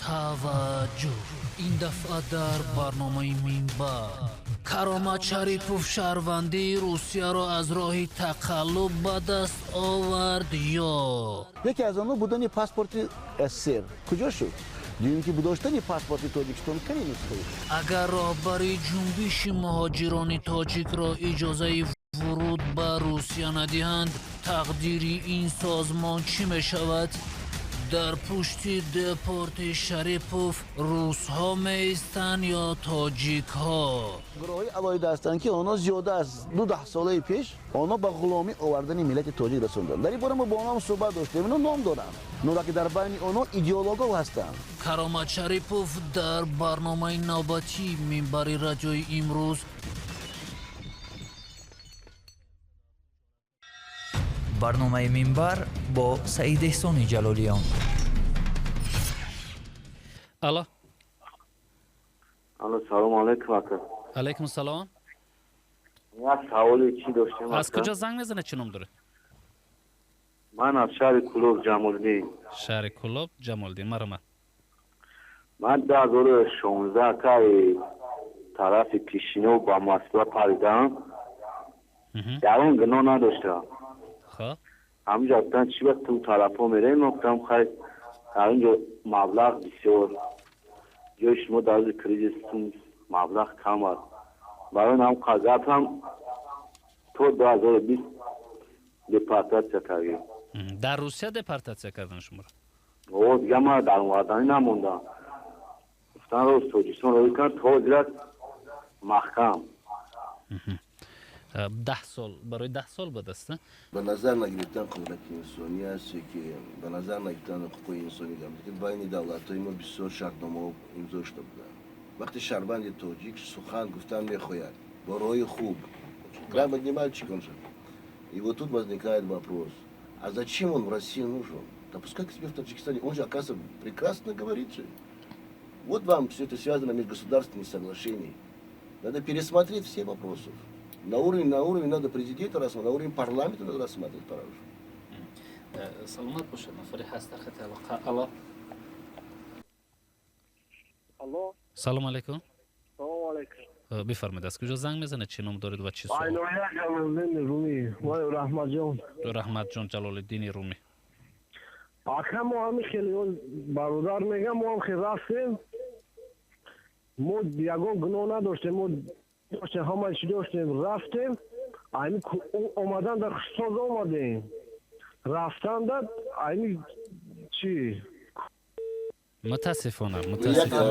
توجه این دفعه در برنامه منبر کرامت شریپوف شهروندی روسیه را از راه تقلب به دست آورد یا یکی از آنها بودن پاسپورت سر کجا شد؟ دیدیم که داشتن پاسپورت تاجیکستان خیلی نیست. اگر راهبری جنبش مهاجران تاجیک را اجازه ورود به روسیه ندهند تقدیر این سازمان چی می شود؟ در پشت دپورت شریپوف روس ها می ایستند یا تاجیک ها؟ گروهی علاید هستند که آنها زیاده از 12 ساله پیش آنها به غلامی آوردن ملت تاجیک رسوندند. در این باره ما با آنها صحبت داشتیم. اینا نام دارند. نودا که در بین آنها ایدئولوژا هستند. کرامت شریپوف در برنامه نوبتی منبر رادیوی امروز برنامه منبر با سعید احسانی جلالیان. الو سلام علیکم اکا. علیکم السلام. یک سوالی چی داشتم از اکا؟ کجا زنگ میزنه؟ چه نام داره؟ من از شهر کلوب جمالدین. شهر کلوب جمالدین. مرحبا. من 2016 اکا طرف کشینو با مسئله پریدم. در اون گناه نداشتم. خب همینجا گفتن چی وقت تو طرف ها میره؟ من گفتم خیلی در اینجا مبلغ بسیار یا شما در از کریزیستون مبلغ کم است. برای هم قضیت هم تو 2020 دپارتاسیا کردیم. در روسیه دپارتاسیا کردن شما رو؟ او دیگه ما در اومدنی نموندم. گفتن رو توجیستان روی کن تو دیرد محکم 10 سال برای 10 سال به دسته. به نظر نگرفتن قدرت انسانی است که به نظر نگرفتن حقوق انسانی دارد که بین دولت‌های ما بسیار شرطنامه امضا شده بودند. وقتی شهروند تاجیک سخن گفتن میخواهد با راه خوب грамотно понимают, что он же. И вот тут возникает вопрос, а зачем он в Россию нужен? Да пускай к себе в Таджикистане, он же, оказывается, прекрасно говорит же. Вот вам все это связано межгосударственными соглашениями. Надо пересмотреть все вопросы. На уровне надо президента рассматривать, на уровне парламента надо рассматривать пора уже. سلامت باشد. نفری هست در خط علاقه. الو الو سلام علیکم. سلام علیکم. بفرمایید از کجا زنگ میزنه؟ چه نام دارید و چه سوال؟ اینو جلالالدین رومی و رحمت جان. رحمت جان جلالالدین رومی. آخه ما هم خیلی برادر میگم ما هم خیلی رفتیم ما یگان گناه نداشتیم ما داشتیم همه چی داشتیم رفتیم اینی اومدن در خستاز آمدیم رفتن در اینی چی متاسفانه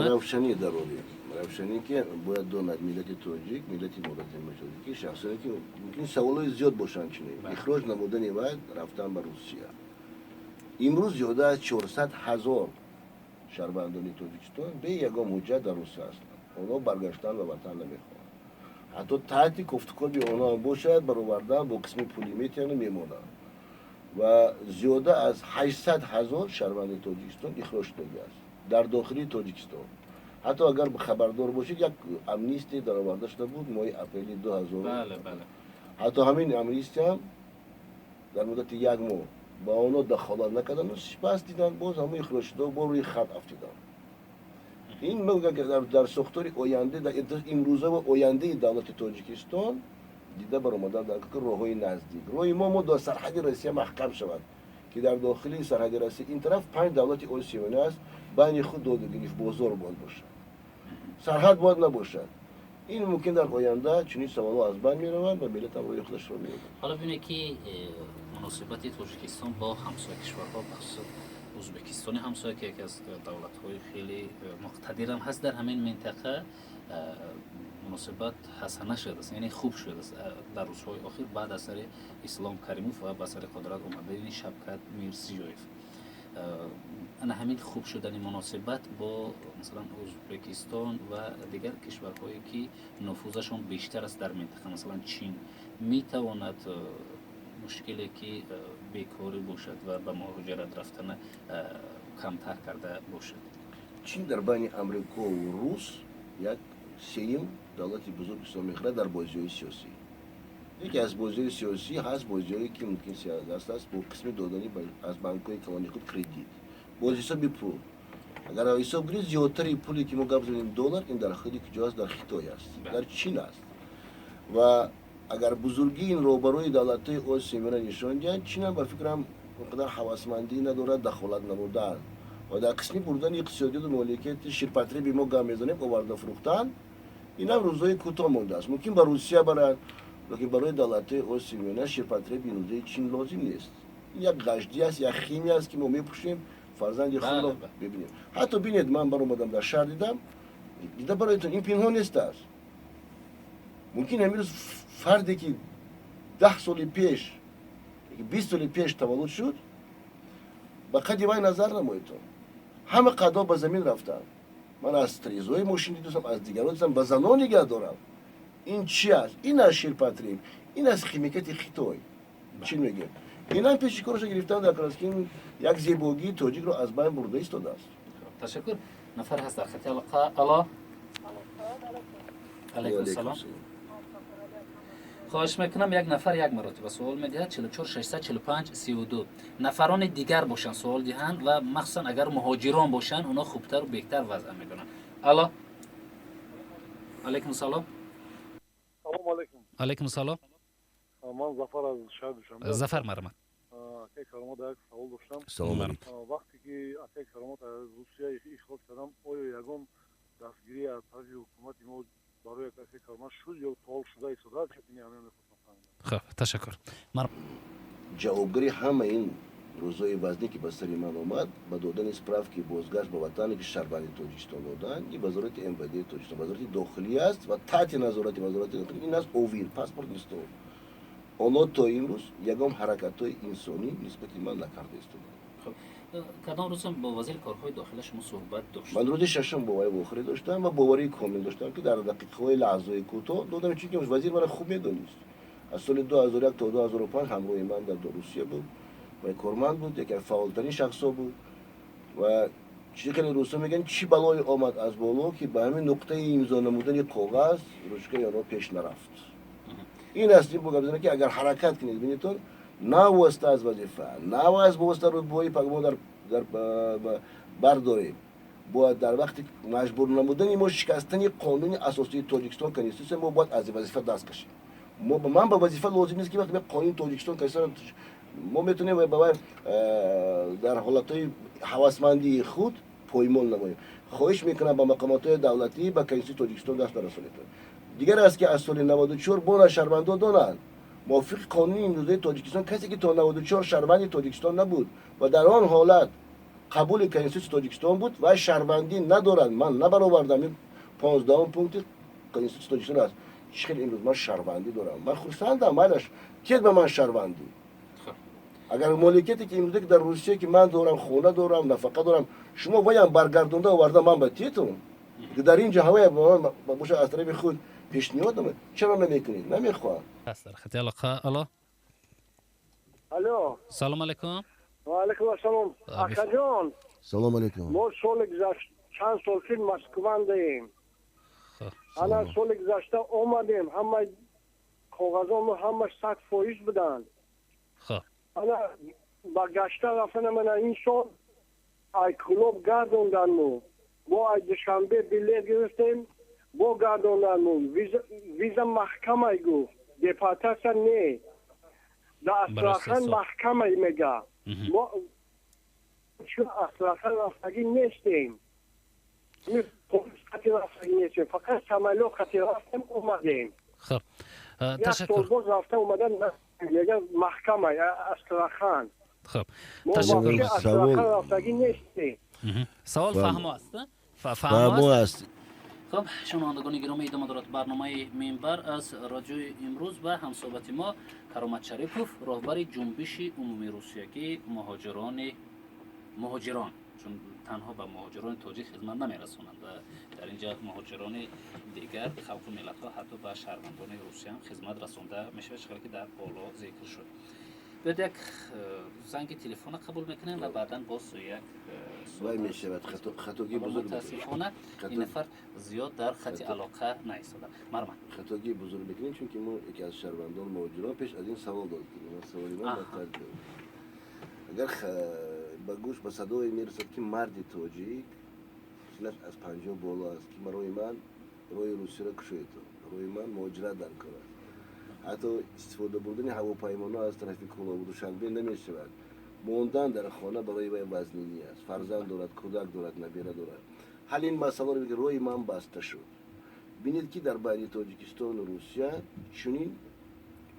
روشنی ضروری روشنی که باید داند ملت تاجیک ملت مورد مشارکتی شخصی که ممکن سوالای زیاد باشن چنین اخراج نمودن باید رفتن به روسیه امروز زیاده از 400,000 شهروندان تاجیکستان به یگان حجت در روسیه هستند اونا برگشتن به وطن نمیخوان حتی تحت گفتگو به اونا باشد برآوردن با قسم پولی میتونن میمونن و زیاده از 800,000 شهروند تاجیکستان اخراج شده است در داخل تاجیکستان حتی اگر خبردار باشید یک امنیستی در آورده شده بود ماه اپریل 2000 بله حتی همین امنیستی هم در مدت یک ماه با اونا دخالت نکردن و پس دیدن باز همه اخراج شده و با روی خط افتادن این میگن که در ساختار آینده در امروزه و آینده دولت تاجیکستان دیده برآمدن در راههای نزدیک راه ما در سرحد روسیه محکم شود که در داخل سرحد روسیه این طرف 5 دولت آسیایی است بین خود دو گرفت بازار باید باشد سرحد باید نباشد این ممکن در آینده چنین سوالات از بین میروند و ملت هم روی خودش رو میگیرد حالا ببینید که مناسبت تاجیکستان با همسایه کشورها بخصوص ازبکستان همسایه که یکی از دولت‌های خیلی مقتدر هم هست در همین منطقه مناسبت حسنه شده است یعنی خوب شده است در روزهای اخیر بعد از اثر اسلام کریموف و با اثر قدرت آمدن شوکت میرزیویف انا همین خوب شدن مناسبت با مثلا ازبکستان و دیگر کشورهایی که نفوذشون بیشتر است در منطقه مثلا چین میتواند مشکلی که بیکاری باشد و به مهاجرت رفتن کمتر کرده باشد چین در بین امریکا و روس یک سیم دولت بزرگ اسلامی میخواد در بازی‌های سیاسی یکی از بازی‌های سیاسی هست بازی‌هایی که ممکن سیاست است با قسم دادنی از بانک‌های کلانی خود کردیت بازی‌ها بیپول اگر حساب کنید زیادتری پولی که ما قبض می‌کنیم دلار این در خودی کجاست؟ در خیتای است، در چین است. و اگر بزرگی این روبروی دولت‌های آسیا نشان دهند، چین هم به فکرم اونقدر حواسمندی ندارد دخالت نمودن و در قسمی بردن اقتصادیات و مملکت شیرپتری به ما گام میزنیم آورده فروختن، این هم روزهای کوتاه مانده است. ممکن به روسیه برند، لیکن برای دولت‌های آسیا شیرپتری به اندازه چین لازم نیست. این یک گشتی است، یک خیمی است که ما میپوشیم فرزند خود را ببینیم. حتی ببینید من برای اومدم در شهر دیدم برایتون این پنهان نیست است. ممکن امروز فردی که 10 سال پیش 20 سال پیش تولد شد با قد وای نظر نمایتون همه قدا به زمین رفتن. من از تریزوی ماشین دیدم، از دیگران دیدم، به زنان نگاه دارم. این چی است؟ این از شیرپتری، این از خیمیکت خیتای. چی میگه؟ اینا پیش کارش گرفتن در کلاسکین یک زیبایی توجیک رو از بین برده ایستاده است. تشکر. نفر هست در خط الا. علیکم السلام. خواهش میکنم یک نفر یک مرتبه سوال میدهد 44 645 32 نفران دیگر باشن سوال دهند و مخصوصا اگر مهاجران باشن اونا خوبتر و بهتر وضع میکنن. الا. علیکم السلام. سلام علیکم. علیکم السلام. من ظفر از شهر دوشنبه. ظفر مرحمت. اکی کرامات یک سوال داشتم. سلام علیکم. وقتی که اکی کرامات از روسیه اخراج کردم آیا یگان دستگیری از طرف حکومت ما برای اکی کرامات شد یا فعال شده ایستاده؟ چه همین خب تشکر. جوابگری همه این روزای وزنی که به سر من آمد با دادن اسپراف که بازگشت به وطن که شهروندی تاجیکستان دادن، این وزارت امویه تاجیکستان وزارت داخلی است و تحت نظارت وزارت داخلی این است اوویر پاسپورت نیست. اونا تا امروز یگام حرکت‌های انسانی نسبت من نکرده است. خب کدام روز با وزیر کارهای داخلی شما صحبت داشتید؟ من روز ششم با وی آخری داشتم و باوری کامل داشتم که در دقیقه‌های لحظه‌های کوتاه دادم چون که وزیر من خوب می‌دونست. از سال 2001 تا 2005 همراه من در روسیه بود و کارمند بود، یکی از فعال‌ترین شخصا بود و چیزی که روسا میگن چی بلای آمد از بالا که به همین نقطه امضا نمودن کاغذ روشکه یارو پیش نرفت. این است این بگم که اگر حرکت کنید ببینید نه واسطه از وظیفه نه از واسطه رتبه‌ای پگما در برداریم باید در وقت مجبور نمودن ما شکستن قانون اساسی تاجیکستان کنیستیسیون ما باید از وظیفه دست کشیم. من به وظیفه لازم نیست که وقتی به قانون تاجیکستان کنیستیسیون ما میتونیم در حالتهای هوسمندی خود پایمال نماییم. خواهش میکنم با مقامات دولتی به کنیستیسیون تاجیکستان دست برسونید. دیگر است که از سال 94 بون شهروندان دونن موافق قانون امروزه تاجیکستان کسی که تا 94 شهروند تاجیکستان نبود و در آن حالت قبول کنیستیسیون تاجیکستان بود و شهروندی ندارند. من نبرآوردم این 15 پونکت کنیستیسیون تاجیکستان است. چخیل امروز من شهروندی دارم. من خرسندم مالش که به من شهروندی. اگر مملکتی که امروزه در روسیه که من دارم خونه دارم نفقه دارم شما وایم برگردونده آورده من به تیتون که در این جهوی با من باشه از طرف خود پیشنهاد دادم چرا نمیکنید؟ نمیخوام. هست در خط الا. الو. سلام علیکم. و علیکم السلام. آقا جان. سلام علیکم. ما سال گذشته چند سال فیلم مسکوان داریم. الان سال گذشته اومدیم همه کاغذامو همه 100% بدن. خب. الان با گشته رفتن من این سال ای کلوب گردوندن مو. با ای دوشنبه بلیط گرفتیم با گردوندن مو. ویزا محکمه گفت. دپارتاسیون نه. در استراخان محکمه میگه. ما چون استراخان رفتگی نیستیم. خطی رفتگی نیستیم. فقط سمالو خطی رفتیم اومدیم. خب یک سال باز رفته اومدن میگه محکمه استراخان. خب تشکر. استراخان رفتگی نیستیم. سوال فهم است؟ فهم است. خب شنوندگان گرامی ادامه دارد برنامه منبر از رادیو امروز و همصحبت ما کرامت شریفوف راهبر جنبش عمومی روسیه که مهاجران چون تنها به مهاجران تاجیک خدمت نمیرسونند و در اینجا مهاجران دیگر خلق و ملت ها حتی به شهروندان روسیه هم خدمت رسونده میشه چقدر که در بالا ذکر شد. بعد یک زنگ تلفن قبول میکنیم و بعدا باز یک وای میشه خطاگی بزرگ متاسفانه این نفر زیاد در خط علاقه نیستند. مرحبا. خطاگی بزرگ بکنیم چون که ما یکی از شهروندان مهاجران پیش از این سوال دادیم. سوالی من اگر به گوش به صدای میرسد که مرد تاجیک سینش از 50 بالا است که روی من روی روسیه را کشید روی من ماجرا در کار است حتی استفاده بردن هواپیماها از طرف کلاه و دوشنبه نمی‌شود موندن در خانه برای وی وزنی است فرزند دارد کودک دارد نبیره دارد حال این مسئله رو که روی من بسته شد بینید که در بین تاجیکستان و روسیه چنین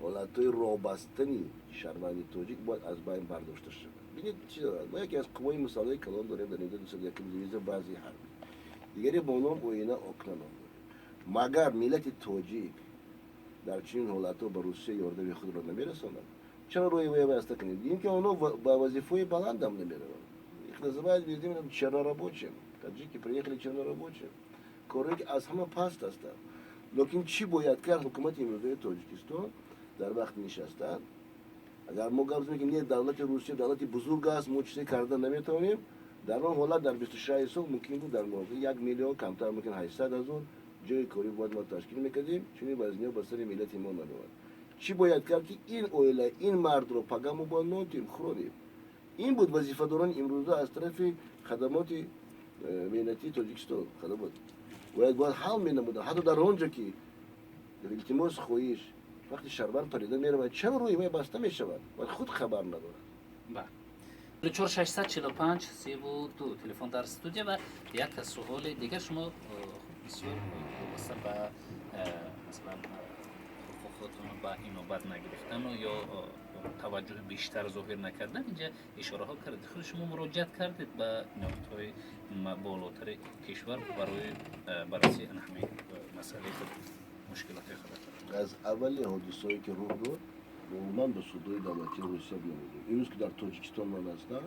حالتهای راه بستنی شهروندی تاجیک باید از بین برداشته شود ببینید چی دارد ما یکی از قوای مسئله کلان داریم در اینجا 201 دیویزه بعضی حربی دیگری با نام اوینا اوکلان داریم مگر ملت تاجیک در چنین حالتها به روسیه یاردم خود را نمیرساند چرا روی وی بسته کنید این که اونا با وظیفه بلند هم نمیروند их называют везде чернорабочим таджики приехали чернорабочим کاری که از همه پست هستند لیکن چی باید کرد حکومت امروزی تاجیکستان در وقت نشستن اگر ما گفت میگیم نه دولت روسیه دولت بزرگ است ما چیزی کردن نمیتونیم در اون حالت در 26 سال ممکن بود در مورد 1 میلیون کمتر ممکن 800,000 جای کاری باید ما تشکیل میکردیم چون وزنی به سر ملت ما نمیاد چی باید کرد که این اویله این مرد رو پگامو با نوتیم خوریم این بود وظیفه داران امروزه از طرف خدمات ملتی تاجیکستان خدمات باید حل مینمودن حتی در اونجا که در التماس خویش وقتی شهروند پریده میره چرا روی وی بسته میشود و خود خبر ندارد بله 4645 32 تلفن در استودیو و یک سوال دیگر شما بسیار وابسته به مثلا حقوق خودتون به اینوبت نگرفتن و یا توجه بیشتر ظاهر نکردن اینجا اشاره ها کردید خود شما مراجعت کردید به نهادهای بالاتر کشور برای بررسی همین مسئله خود مشکلات خود از اول حادثه‌ای که رخ داد من به سودای دولتی روسیه نمودم امروز که در تاجیکستان من هستم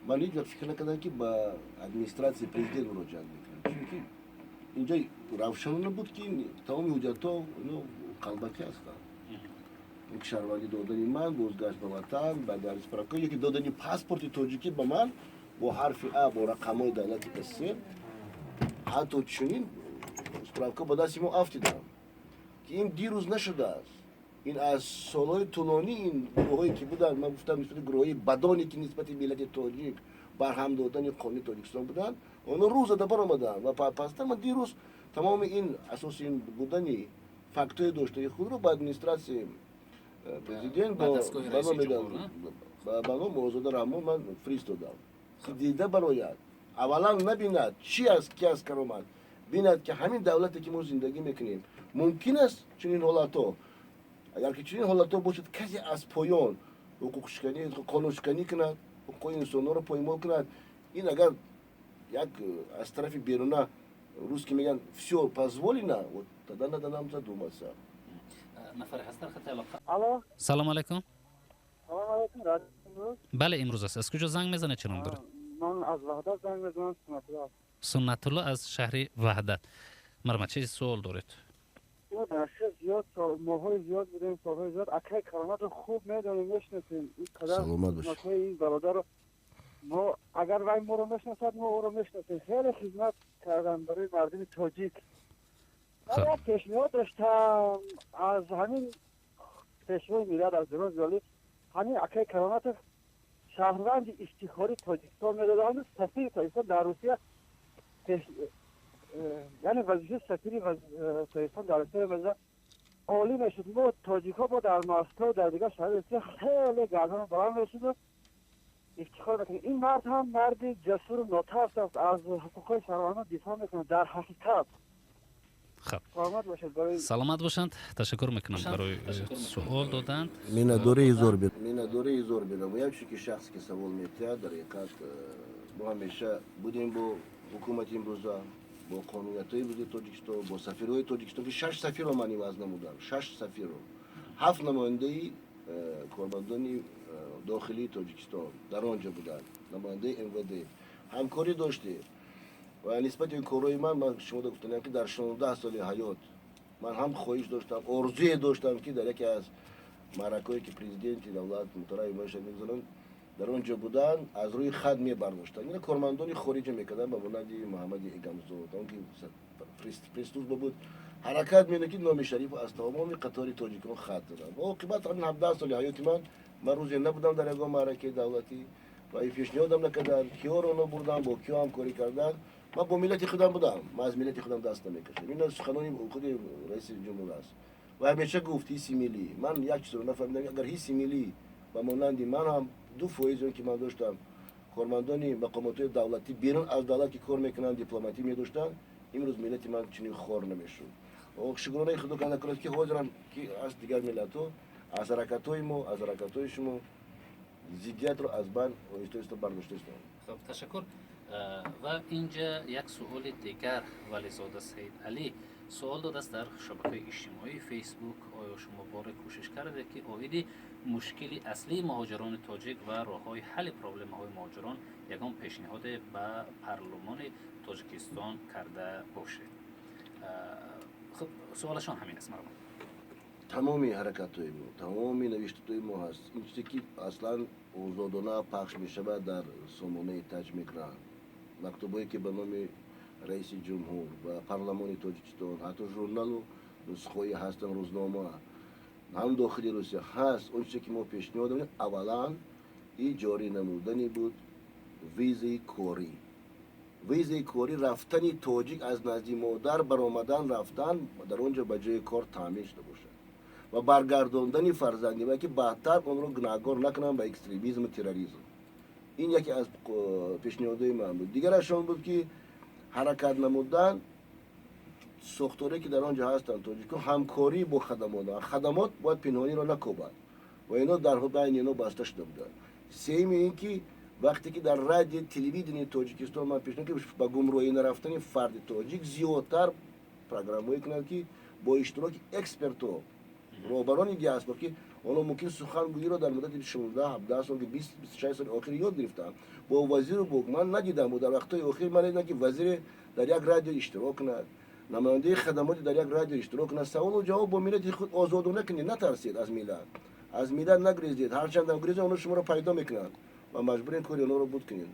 من هیچ وقت فکر نکردم که به ادمنستراسی پرزیدنت مراجعه میکنم چون که اینجا روشن بود که تمام حجت‌ها قلبکی هستند یک شهروندی دادن من بازگشت به وطن بعد از پراکا یکی دادن پاسپورت تاجیکی به من با حرف ا با رقم‌های دولت اس حتی چنین سپراکا با دست ما افتیدم که این دیروز نشده است این از سالهای طولانی این گروهایی که بودن من گفتم نسبت گروهی بدانی که نسبت ملت تاجیک برهم دادن قانون تاجیکستان بودن اونا روز دبر آمدن و پس من دیروز تمام این اساس این بودنی فاکتور داشته خود رو با ادمنستراسی پرزیدنت با موضوع رحمان من فرستادم که دیده براید اولا نبیند چی است کی است کرامت بیند که همین دولتی که ما زندگی میکنیم ممکن است چنین حالتها اگر که چنین حالتها باشد کسی از پایان حقوق شکنی قانون شکنی کند حقوق انسان‌ها رو پایمال کند این اگر یک از طرف بیرونه روز که میگن все позволено вот тогда надо нам задуматься نفر هست در خط علاقه الو سلام علیکم سلام علیکم رادیو بله امروز است از کجا زنگ میزنه چه نام دارد من از وحدت زنگ میزنم سنت الله از شهر وحدت مرمه چه سوال دارید ما در زیاد ماهای زیاد بودیم سالهای زیاد اکای کرامت رو خوب میدونیم میشناسیم این قدر سلامت باشی. نکته این برادر رو ما اگر وای ما رو میشناسد ما او رو میشناسیم خیلی خدمت کردن برای مردم تاجیک من یک پیشنهاد داشتم از همین پیشوای میلاد از درون زیالی همین اکای کرامت شهروند افتخاری تاجیکستان میداده همین سفیر تاجیکستان در روسیه یعنی وظیفه سفیری تاجیکستان در روسیه مثلا عالی میشد ما تاجیک ها با در مسکو در دیگر شهر روسیه خیلی گردن برام میشد و افتخار میکنیم این مرد هم مرد جسور و ناترس است از حقوق شهروندان دفاع میکنه در حقیقت خب سلامت باشد برای سلامت باشند تشکر میکنم برای سوال دادن مینداره زور بیدم و یک که شخصی که سوال میتید در حقیقت ما همیشه بودیم با حکومت امروزه با قانونیت های بوده تاجیکستان با سفیرهای تاجیکستان که 6 سفیر رو من وزن نمودم 6 سفیر رو 7 نماینده کارمندان داخلی تاجیکستان در آنجا بودن نماینده MVD همکاری داشته و نسبت این کارهای من شما گفتم که در 16 سال حیات من هم خواهش داشتم آرزوی داشتم که در یکی از معرکه‌ای که پرزیدنت دولت محترم باشه میگذارن در آنجا بودن از روی خط میبرداشتن این کارمندان خارجی میکردن به مانند محمد ایگمزاد اون که پرستوس بود حرکت میکنه که نام شریف از تمام قطار تاجیکان خط دادن و عاقبت همین 17 سال حیات من روزی نبودم در یک معرکه دولتی و این پیشنهادم نکردن کیا رو بردن با کیا همکاری کردن. من با ملت خودم بودم، من از ملت خودم دست نمیکشم. این سخنانی خود رئیس جمهور است و همیشه گفت هیسی ملی. من یک چیز رو نفهمیدم، اگر هیسی ملی و مانندی من هم 2% که من داشتم کارمندانی مقامات دولتی بیرون از دولت که کار میکنن دیپلماتی می داشتن، امروز ملت من چنین خور نمیشد. و شکرانه خدا کنه که حاضرم که از دیگر ملت‌ها از حرکت‌های ما از حرکت‌های شما ضدیت رو از بین و برداشته است. خب تشکر. و اینجا یک سوال دیگر ولیزاده سید علی سوال داده است در شبکه اجتماعی فیسبوک. آیا شما بار کوشش کرده که آیدی مشکلی اصلی مهاجران تاجیک و راه‌های حل پرابلم های مهاجران یگان پیشنهاد به پارلمان تاجیکستان کرده باشید؟ خب سوالشان همین است. مرحبا. تمامی حرکت‌های ما، تمامی نوشته‌های ما هست. این چیزی که اصلاً آزادانه پخش می‌شود در سامانه تاجیکران، مکتوبایی که به نام رئیس جمهور و پارلمان تاجیکستان، حتی ژورنال و نسخه‌ای هستن روزنامه هم داخلی روسیه هست. اون چیزی که ما پیشنهاد می‌کنیم اولاً این جاری نمودنی بود ویزای کاری. ویزای کاری رفتن تاجیک از نزد مادر برآمدن رفتن در اونجا به جای کار تعمیر شده باشد و برگرداندن فرزندی و که بعدتر اون رو گناهکار نکنن به اکستریمیسم و تروریسم. این یکی از پیشنهادهای من بود. دیگرشون بود که حرکت نمودن ساختاری که در آنجا هستند تاجیک‌ها همکاری با خدمات باید پنهانی را نکوبند و اینا در بین اینا بسته شده بودند. سوم این که وقتی که در رادیو تلویزیون تاجیکستان من پیشنهاد که به گمراهی نرفتن فرد تاجیک زیادتر پروگرام‌هایی کنند که با اشتراک اکسپرت‌ها رهبران دیاسپورا که اونا ممکن سخنگویی رو در مدت 16 17 سال که 20 26 سال اخیر یاد گرفتن با وزیر بوک من ندیدم و در وقت‌های اخیر من دیدم که وزیر در یک رادیو اشتراک کند، نماینده خدمات در یک رادیو اشتراک کند، سوال و جواب با ملت خود آزادانه کنید، نترسید از میلاد نگریزید، هرچند هم گریزید اونا شما رو پیدا میکنند و مجبورین کاری اونا رو بود کنید.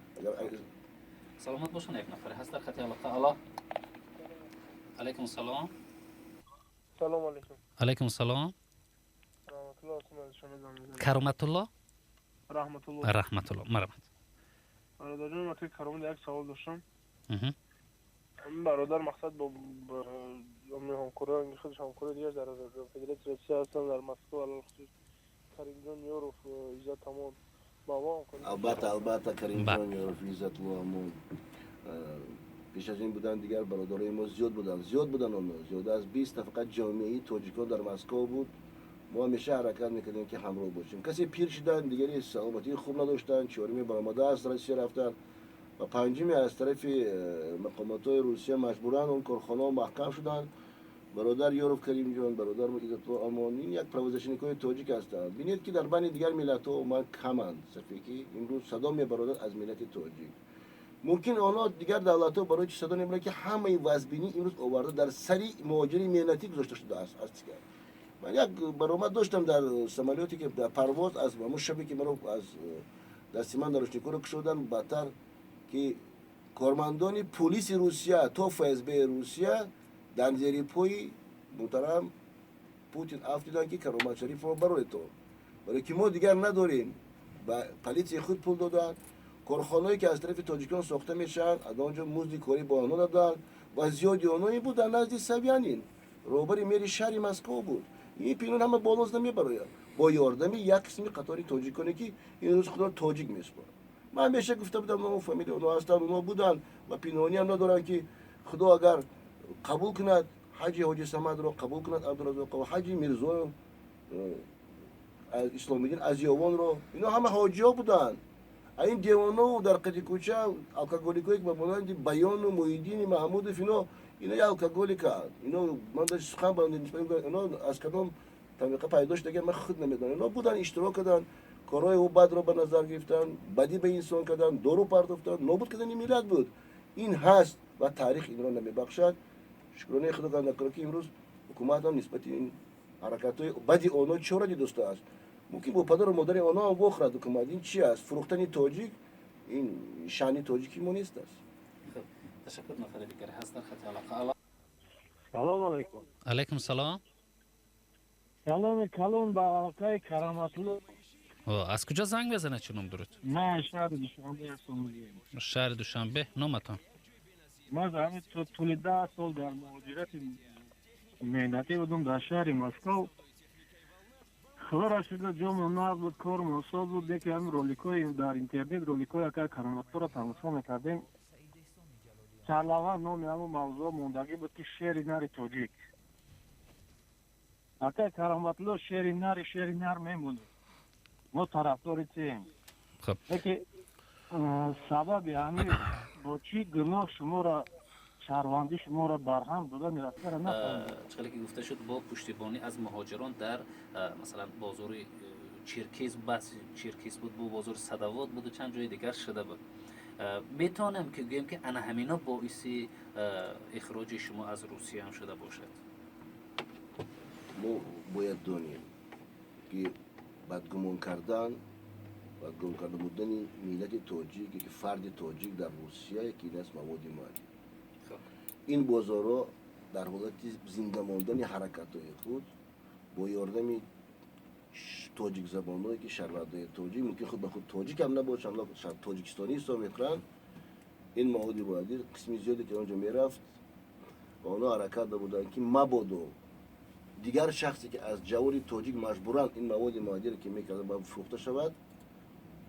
سلامت باشن. یک نفر هست در خط علاقه. الله علیکم السلام. سلام علیکم. علیکم السلام. رحمت الله شما زمین. کرامت الله. رحمت الله. رحمت الله. مرحبا. برادر جان من کرامت یک سوال داشتم. این برادر مقصد با همکاران خودش همکار دیگه در فدراسیون روسیه هستن در مسکو علاوه خصوص کریم جان یوروف ایجاد تمام بابا البته کریم جان یوروف ایجاد تمام پیش از این بودن دیگر برادرای ما زیاد بودن اونها زیاد از 20 فقط جامعه تاجیکان در مسکو بود. ما همیشه حرکت میکردیم که همراه باشیم. کسی پیر شدن دیگری سلامتی خوب نداشتن، چهارمی برآمده از روسیه رفتن و پنجمی از طرف مقامات روسیه مجبورن اون کارخانه‌ها محکم شدن. برادر یوروف کریم جان، برادر مجید امانی یک پروازشنیکای تاجیک هستند. ببینید که در بین دیگر ملت‌ها ما کمند، صرفی که امروز صدا می برادر از ملت تاجیک. ممکن آنها دیگر دولت‌ها برای چه صدا نمی‌برند که همه وزبینی امروز آورده در سری مهاجری ملتی گذاشته شده است. من یک برآمد داشتم در سمالیاتی که در پرواز از همون شبی که مرا از دستیمان نارشنیکو رو کشوندن بدتر که کارمندان پلیس روسیه تا فسب روسیه در زیر پای محترم پوتین افتادن که کرامت شریف رو برای تو برای که ما دیگر نداریم و پلیس خود پول دادن. کارخانه‌ای که از طرف تاجیکان ساخته میشن از آنجا مزد کاری با آنها دادن و زیادی آنهایی بود در نزد سویانین روبری میری شهر مسکو بود. این پینون همه بالاز نمیبراید با یاردمی یک قسمی قطاری تاجیکانی که این روز خدا تاجیک میسپارد. من همیشه گفته بودم اون فامیل اونها هستن، اونها بودن و پینونی هم ندارن که خدا اگر قبول کند حاجی صمد رو قبول کند عبدالرزاق و حاجی میرزا از اسلامی دین از یوان رو، اینا همه حاجی‌ها بودن. این دیوانو در قدی کوچه الکاگولیکایی که مانند بیان و محیدین محمود فینا اینا یا الکاگولیکا اینا من داشت سخن باندې اینا از کدام طریقه پیداش دیگه من خود نمیدونم. اینا بودن اشتراک کردن کارهای او بد رو به نظر گرفتن، بدی به انسان کردن، دورو پرداختن، نابود کردن میلاد بود. این هست و تاریخ این رو نمیبخشد. شکرانه خدا نکنه که امروز حکومت هم نسبت این حرکت‌های بدی آنها چرا دوست است. ممکن با پدر و مادر آنها هم بخورد حکومت. این چی است؟ فروختن تاجیک این شأن تاجیکی ما نیست است. تشکر. نفر دیگر هست در خط علاقه. سلام علیکم. علیکم السلام. سلام کلون با علاقه کرامت الله از کجا زنگ بزنه چنم درود؟ من شهر دوشنبه هستم دیگه. شهر دوشنبه. نامتان؟ من در همین طول 10 سال در مهاجرت مهنتی بودم در شهر مسکو. خبر شده جام ناز بود، کار موساد بود، دیگه همین رولیکای در اینترنت رولیکای که کرامتو را تماشا میکردیم. چلاوه نام همون موضوع موندگی بود که شعر نر توجیک. اگر کرامتلو شعر نر میمونه. ما طرفدار چیم؟ خب دیگه سبب همین با چی گناه شما را شهروندی شما را برهم دادن رفته را نفهمید. چقدر که گفته شد با پشتیبانی از مهاجران در مثلا بازار چرکیز، بس چرکیز بود، با بازار صدوات بود و چند جای دیگر شده بود. میتونم که بگیم که انا همینا باعث اخراج شما از روسیه هم شده باشد. ما باید دانیم که بدگمان کردن بودن ملت تاجیک که فرد تاجیک در روسیه که این است مواد مالی. این بازارها در حالت زنده ماندن حرکت‌های خود با یاردم تاجیک زبان‌هایی که شهروندان تاجیک ممکن خود به خود تاجیک هم نباشن، شاید تاجیکستانی حساب می‌کنن، این مواد مالی قسمی زیادی که آنجا میرفت و آنها حرکت بودن که مبادا دیگر شخصی که از جواری تاجیک مجبورن این مواد مادی که میکرده باید فروخته شود،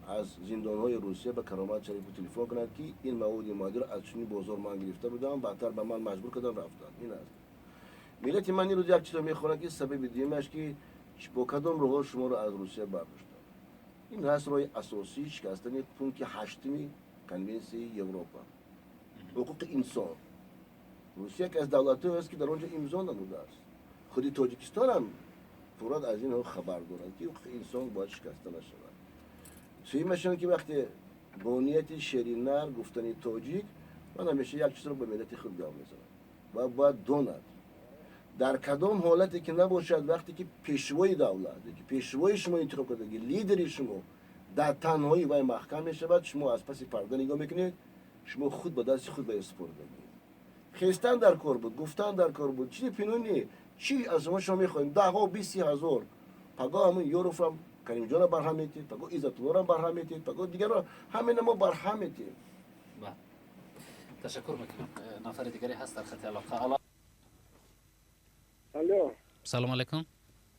از زندانهای روسیه به کرامت شریف تلفن کند که این مواد مادی را از چنین بازار من گرفته بودم، بعدتر به من مجبور کردن رفتن. این است ملت من. این روز یک چیز میخوانم که سبب دیمش که با کدام راه شما را از روسیه برداشتن. این هست راه اساسی شکستن پونک 8 کنونسیون اروپا حقوق انسان. روسیه که از دولتی است که در آنجا امضا نموده است. خودی تاجیکستان هم فراد از این خبر دارند که حقوق انسان باید شکسته نشود. سویمشون که وقتی با نیت شیرین‌نر گفتن تاجیک، من همیشه یک چیز رو به ملت خود گام میزنم و باید داند در کدام حالتی که نباشد وقتی که پیشوای دولت که پیشوای شما انتخاب کرده که لیدری شما در تنهایی و محکم میشود، شما از پس پرده نگاه میکنید، شما خود به دست خود به سپردگی خیستن در کار بود، گفتن در کار بود، چیزی پنهانی چی از شما میخوایم 10 ها 20 هزار پگاه همون یورو فرام کریم جان برهم میتید، پگاه عزت الله را برهم میتید، پگاه دیگر را همین ما برهم میتید. تشکر میکنم. نفر دیگری هست در خط علاقه. الو. سلام علیکم.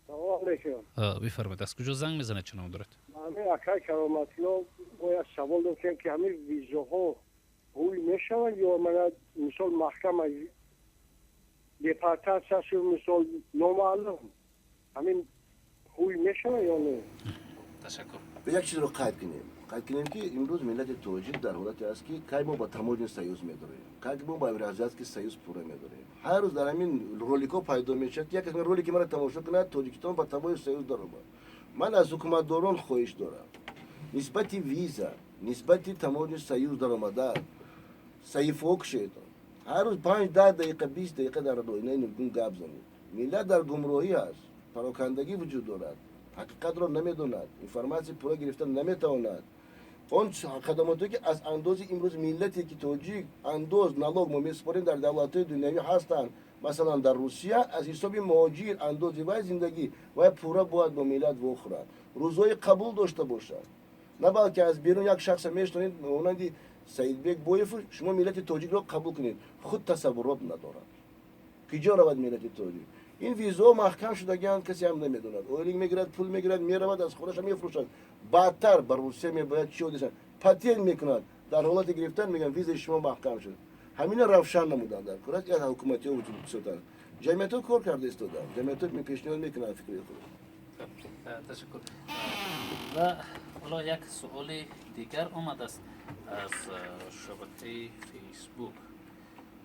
سلام علیکم. بفرمایید از کجا زنگ میزنه چنان درد؟ همین اکای کرامتلو باید سوال داشتم که همین ویزاها هوی میشون یا من مثال محکمه دپارتاسیون مثال نامعلوم همین هوی میشون یا نه؟ تشکر. به یک چیز رو قید کنیم که امروز ملت تاجیک در حالتی است که کی ما با تماج سیوز می‌داریم، کی ما با ابراز که سیوز پوره می‌داریم. هر روز در همین رولیکو پیدا میشه یک از رولی که من تماشا کنه تاجیکستان با تماج سیوز داره. من از حکومت داران خواهش دارم نسبت ویزا، نسبت تماج سیوز در آمده سیفوک شد. هر روز 5 10 دقیقه 20 دقیقه در روینه نمی‌گون گپ زنید. ملت در گمراهی است، پراکندگی وجود دارد، حقیقت را نمیدوند، اینفورماسیون پوره گرفتن نمیتواند. اون خدماتی که از اندازه امروز ملتی که تاجیک انداز نالوگ ما میسپاریم در دولت‌های دنیوی هستند، مثلا در روسیه از حساب مهاجر اندازه و زندگی و پوره باید با ملت بخورد، روزای قبول داشته باشد، نه بلکه از بیرون یک شخص میشنید مانند سعید بیگ بویف شما ملت تاجیک را قبول کنید، خود تصورات ندارد کجا رود ملت تاجیک. این ویزا محکم شدگان کسی هم نمیدوند، اویلینگ میگیرد، پول میگیرد، میرود از خودش میفروشد، بعدتر بر روسیه میباید چی بودشن پتین میکنند، در حالت گرفتن میگن ویزای شما محکم شد. همین روشن نمودن در کورت یا حکومتی وجود شدن. جمعیت کار کرده است دادن، جمعیت پیشنهاد میکنن فکر خود. تشکر. و حالا یک سوال دیگر آمد است از شبکه فیسبوک.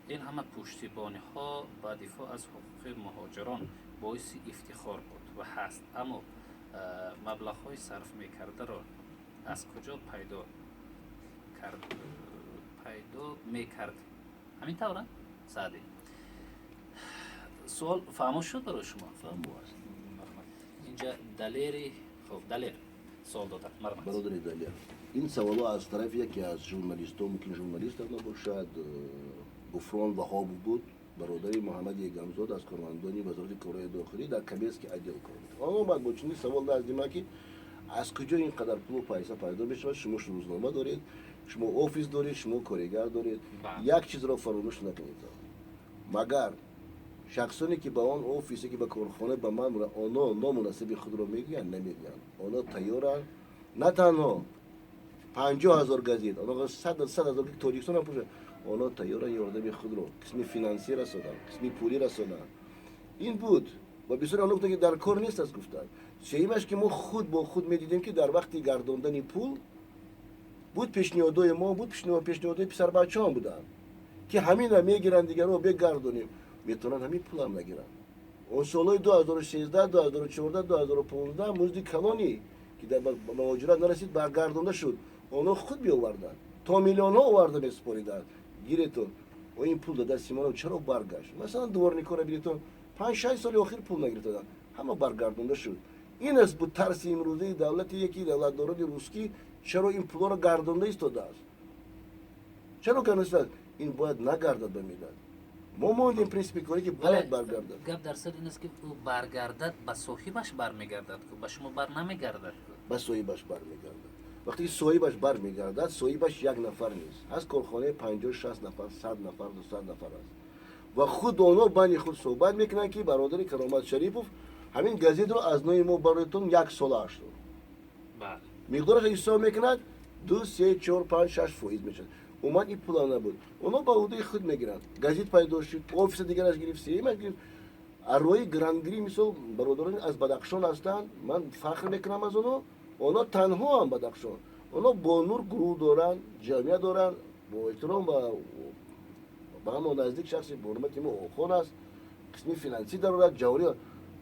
این همه پشتیبانی ها و دفاع از حقوق مهاجران باعث افتخار بود و هست، اما مبلغ های صرف میکرده را از کجا پیدا میکرد؟ همین طوره؟ سعدی سوال فهمو شد برای شما؟ فهمو است. اینجا دلیری دلیر سوال دادن. برادر دلیر این سوال ها از طرف یکی از ژورنالیست ها، ممکن ژورنالیست هم نباشد، گفران وهاب بود، برادر محمد یگمزاد از کارمندان وزارت کارهای داخلی در کبیس که عدل کنید. آنها بعد با چنین سوال از دیما که از کجا اینقدر پول و پیسه پیدا میشه؟ شما روزنامه دارید، شما آفیس دارید، شما کارگر دارید. یک چیز را فراموش نکنید، مگر شخصانی که به آن آفیسی که به کارخانه به من میرن، آنها نامناسب خود را میگن نمیگن، آنها تیارن نه تنها 50,000 گزید، آنها 100,000 که تاجیکستان هم پوشه، آنها تیارن یاردم خود را قسمی فینانسی رسانن، قسمی پولی رسانن. این بود و بسیار آن نکته که در کار نیست از گفتن. سیمش که ما خود با خود میدیدیم که در وقتی گرداندن پول بود پیشنهادهای ما بود، پیشنهادهای پسر بچه هم بودن که همین را میگیرن دیگر رو بگردونیم، میتونن همین پول هم نگیرن. اون سالهای 2016 2014 2015 مزد کلانی که در مهاجرت نرسید برگردانده شد، اونا خود بیاوردن تا میلیون ها آورده میسپاریدن گیرتون و این پول داده سیمانو چرا برگشت؟ مثلا دورنیکو بیلیتون 5-6 سال آخر پول نگرفتن، همه برگردانده شد. این است بود ترس امروزه دولت یکی دولت دارد روسکی چرا این پول را گردانده ایستاده است؟ چرا کنست این باید نگردد به میلت؟ ما موندیم پرینسیپی کاری که باید برگردد. گپ در سر این است که او برگردد به صاحبش برمیگردد که به شما بر نمیگردد. به صاحبش برمیگردد. وقتی صاحبش برمیگردد صاحبش یک نفر نیست، از کارخانه 50-60 نفر 100 نفر 200 نفر است و خود اونا بین خود صحبت میکنن که برادر کرامت شریفوف همین گزید رو از نوع ما برایتون 1 سال اشتر مقدارش حساب میکند 2 3 4 5 6 فایز میشه. اومد این پول نبود، اونا با عهده خود میگیرن. گزید پیدا شد، آفیس دیگرش گرفت، سیمش گرفت. اروی گراندگری مثل برادران از بدخشان هستند، من فخر میکنم از اونا تنها هم بدخشان، اونا با نور گروه دارن، جامعه دارن، با احترام با هم نزدیک شخصی به حرمت ما آخوان است، قسمی فینانسی دارد، جوری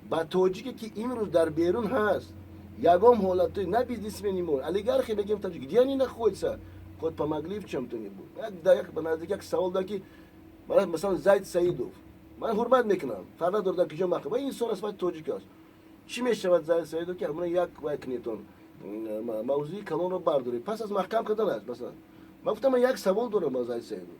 با توجیهی که این روز در بیرون هست یگام حالتی نه بیزنسمن ایمون الیگارخی بگیم تاجیک دیانی نخویدسا خود پامگلیف چمتونی بود. یک به نزدیک یک سوال دارم که مثلا زید سعیدوف من حرمت میکنم فردا دور در کجا مخه و این انسان است توجیک است چی میشود زید سعیدوف که همون یک وکنیتون موضوعی کلان رو برداری پس از محکم کردن است. مثلا من گفتم من یک سوال دارم با زید سعیدوف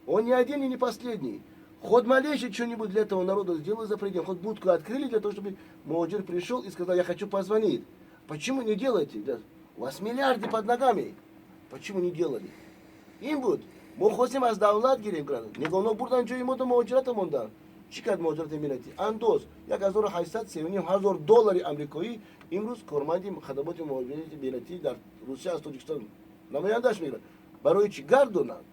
он не один и не последний. Хоть малейшее что-нибудь для этого народа сделай за пределом, хоть будку открыли для того, чтобы муаджир пришел и сказал, я хочу позвонить. Почему не делаете? У вас миллиарды под ногами. Почему не делали? Им будет. Мы хотим از دولت گیریم کنن. نگاه بردن جای ما دو مهاجرت موندن. چیکار مهاجرت ملتی؟ اندوز 1837 دلار آمریکایی امروز کارمند خدمات مهاجرت ملتی در روسیه از تاجیکستان نمایندش میگیرن. برای چی گردونن؟